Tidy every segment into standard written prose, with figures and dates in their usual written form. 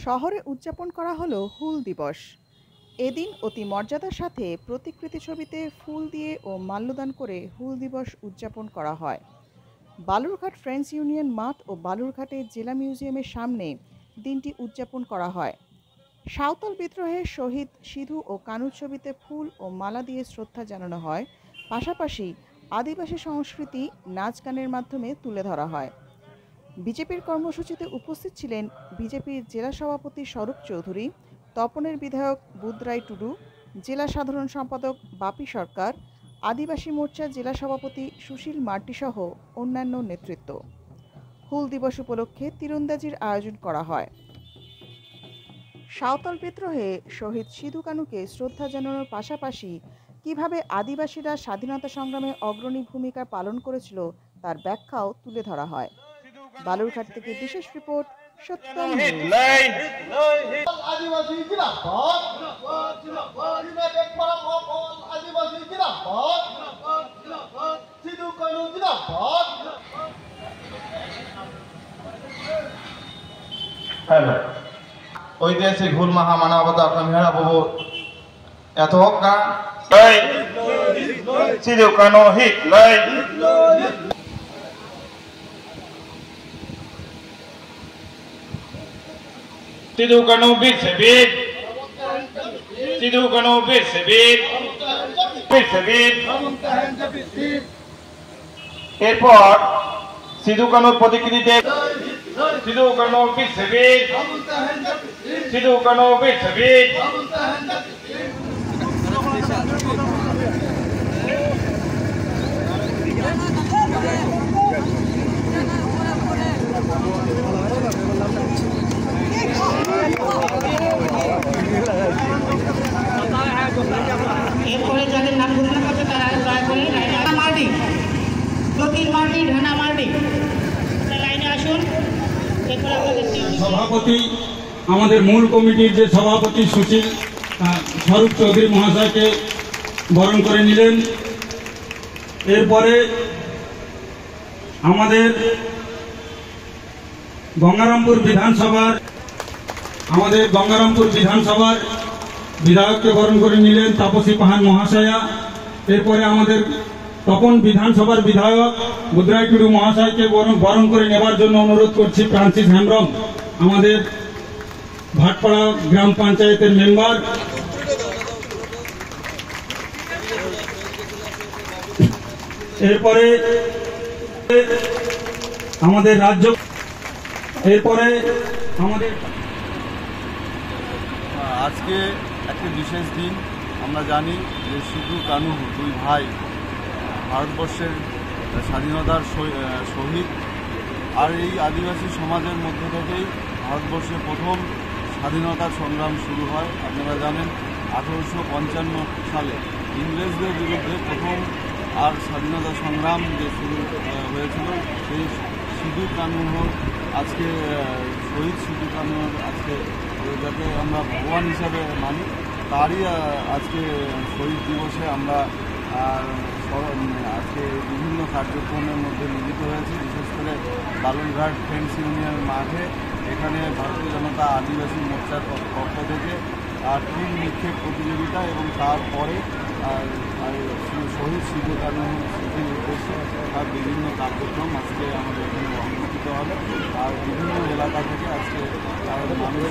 শহরে উদযাপন করা হলো হুল দিবস। এদিন অতি মর্যাদার সাথে প্রতিকৃতি ছবিতে ফুল দিয়ে ও মাল্যদান করে হুল দিবস উদযাপন করা হয়। বালুরঘাট ফ্রেন্ডস ইউনিয়ন মাঠ ও বালুরঘাটে জেলা মিউজিয়ামের সামনে দিনটি উদযাপন করা হয়। সাঁওতাল বিদ্রোহের শহীদ সিধু ও কানুর ছবিতে ফুল ও মালা দিয়ে শ্রদ্ধা জানানো হয়, পাশাপাশি আদিবাসী সংস্কৃতি নাচ গানের মাধ্যমে তুলে ধরা হয়। বিজেপির কর্মসূচিতে উপস্থিত ছিলেন বিজেপির জেলা সভাপতি স্বরূপ চৌধুরী, তপনের বিধায়ক বুধরাই টুডু, জেলা সাধারণ সম্পাদক বাপি সরকার, আদিবাসী মোর্চা জেলা সভাপতি সুশীল মার্টি সহ অন্যান্য নেতৃত্ব। হুল দিবস উপলক্ষে তীরন্দাজির আয়োজন করা হয়। সাঁওতাল বিদ্রোহে শহীদ সিধু কানুকে শ্রদ্ধা জানানোর পাশাপাশি কিভাবে আদিবাসীরা স্বাধীনতা সংগ্রামে অগ্রণী ভূমিকা পালন করেছিল তার ব্যাখ্যাও তুলে ধরা হয়। বালুরঘাট থেকে বিশেষ রিপোর্ট, সত্যম ঐতিহাসিক হুল মাহা মানবতা মেহরা বাবু এত হোক না সিধু কানু হিট লাই সিধু কানু বীর সে বীর সিধু কানু বীর সে বীর বীর সে বীর। এরপর সিধু কানুর প্রতিকৃতিতে সিধু কানু বীর সে বীর সিধু কানু বীর সে বীর। এরপরে যাদের নাম ঘোষণা করছে তারা দয়া করে মার্ডি, জ্যোতির মার্ডি, ঢানা মার্ডি লাইনে আসুন। সভাপতি আমাদের মূল কমিটির যে সভাপতি সুশীল স্বরূপ চৌধুরী মহাশয়কে বরণ করে নিলেন। এরপরে আমাদের গঙ্গারামপুর বিধানসভার বিধায়ককে বরণ করে নিলেন তাপসী পাহান মহাশয়া। এরপরে আমাদের তপন বিধানসভার বিধায়ক বুধরাই টুডু মহাশয়কে বরণ করে নেবার জন্য অনুরোধ করছি ফ্রান্সিস হেমব্রম, আমাদের ভাটপাড়া গ্রাম পঞ্চায়েতের মেম্বার। এরপরে আমাদের আজকে একটি বিশেষ দিন। আমরা জানি যে সিধু কানু দুই ভাই ভারতবর্ষের স্বাধীনতার শহীদ, আর এই আদিবাসী সমাজের মধ্য থেকেই ভারতবর্ষে প্রথম স্বাধীনতার সংগ্রাম শুরু হয়। আপনারা জানেন 1855 সালে ইংরেজদের বিরুদ্ধে প্রথম আর স্বাধীনতা সংগ্রাম যে শুরু হয়েছিল, সেই সিধু কানুর আজকে শহীদ সিধু কানুর আজকে যাতে আমরা ভগবান হিসাবে মানি, তারই আজকে শহীদ দিবসে আমরা আজকে বিভিন্ন কার্যক্রমের মধ্যে মিলিত হয়েছি। বিশেষ করে বালুরঘাট ফ্রেন্ডস ইউনিয়ন মাঠে এখানে ভারতীয় জনতা আদিবাসী মোর্চার পক্ষ থেকে টিম নিক্ষেপ প্রতিযোগিতা এবং তারপরে শহীদ সিধু কানুর স্মৃতির উদ্দেশ্যে তার বিভিন্ন কার্যক্রম আজকে আমাদের এখানে অনুষ্ঠিত হবে। আর বিভিন্ন এলাকা থেকে আজকে মানুষ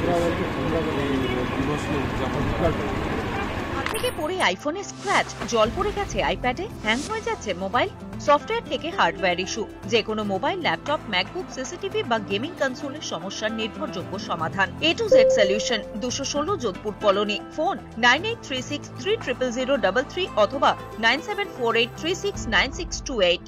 এই দিবসকে উদযাপন করে। থেকে পড়ে আইফোনে স্ক্র্যাচ, জল পড়ে গেছে আইপ্যাডে, হ্যাং হয়ে যাচ্ছে মোবাইল, সফটওয়্যার থেকে হার্ডওয়্যার ইস্যু, যে কোনো মোবাইল, ল্যাপটপ, ম্যাকবুক, সিসিটিভি বা গেমিং কনসোলের সমস্যার নির্ভরযোগ্য সমাধান। A to Z solution, 216 Jodhpur colony. Phone 9836300033 অথবা 9748369628।